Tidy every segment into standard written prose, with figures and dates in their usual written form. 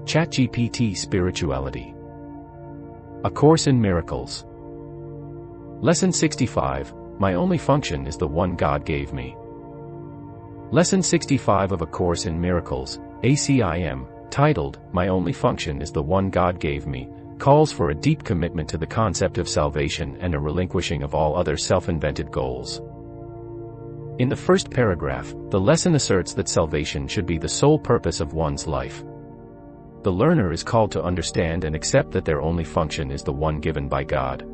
ChatGPT Spirituality. A Course in Miracles. Lesson 65, My only function is the one God gave me. Lesson 65 of A Course in Miracles, ACIM, titled, My only function is the one God gave me, calls for a deep commitment to the concept of salvation and a relinquishing of all other self-invented goals. In the first paragraph, the lesson asserts that salvation should be the sole purpose of one's life. The learner is called to understand and accept that their only function is the one given by God.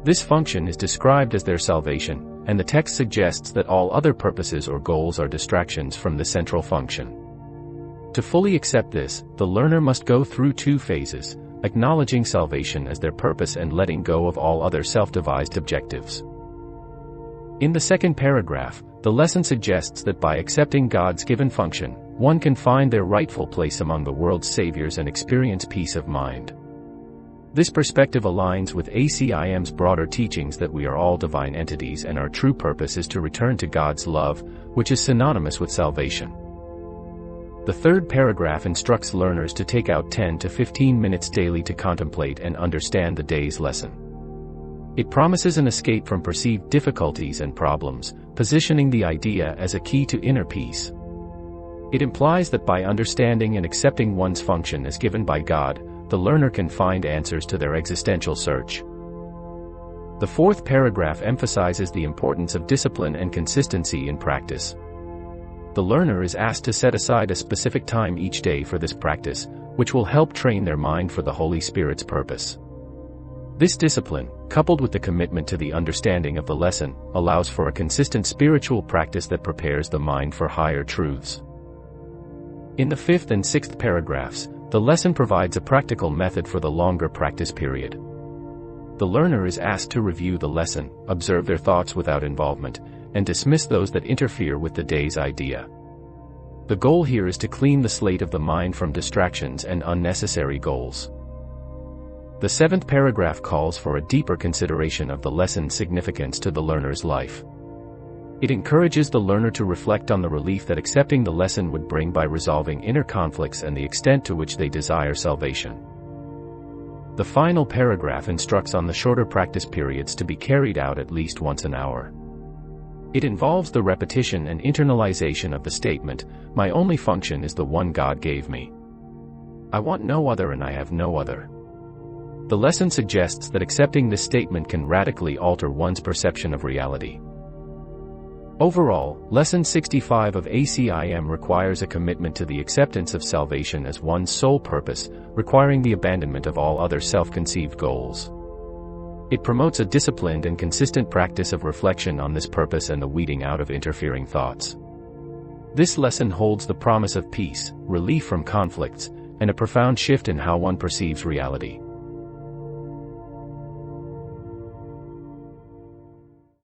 This function is described as their salvation, and the text suggests that all other purposes or goals are distractions from the central function. To fully accept this, the learner must go through two phases, acknowledging salvation as their purpose and letting go of all other self-devised objectives. In the second paragraph, the lesson suggests that by accepting God's given function, one can find their rightful place among the world's saviors and experience peace of mind. This perspective aligns with ACIM's broader teachings that we are all divine entities and our true purpose is to return to God's love, which is synonymous with salvation. The third paragraph instructs learners to take out 10 to 15 minutes daily to contemplate and understand the day's lesson. It promises an escape from perceived difficulties and problems, positioning the idea as a key to inner peace. It implies that by understanding and accepting one's function as given by God, the learner can find answers to their existential search. The fourth paragraph emphasizes the importance of discipline and consistency in practice. The learner is asked to set aside a specific time each day for this practice, which will help train their mind for the Holy Spirit's purpose. This discipline, coupled with the commitment to the understanding of the lesson, allows for a consistent spiritual practice that prepares the mind for higher truths. In the fifth and sixth paragraphs, the lesson provides a practical method for the longer practice period. The learner is asked to review the lesson, observe their thoughts without involvement, and dismiss those that interfere with the day's idea. The goal here is to clean the slate of the mind from distractions and unnecessary goals. The seventh paragraph calls for a deeper consideration of the lesson's significance to the learner's life. It encourages the learner to reflect on the relief that accepting the lesson would bring by resolving inner conflicts and the extent to which they desire salvation. The final paragraph instructs on the shorter practice periods to be carried out at least once an hour. It involves the repetition and internalization of the statement, My only function is the one God gave me. I want no other and I have no other. The lesson suggests that accepting this statement can radically alter one's perception of reality. Overall, Lesson 65 of ACIM requires a commitment to the acceptance of salvation as one's sole purpose, requiring the abandonment of all other self-conceived goals. It promotes a disciplined and consistent practice of reflection on this purpose and the weeding out of interfering thoughts. This lesson holds the promise of peace, relief from conflicts, and a profound shift in how one perceives reality.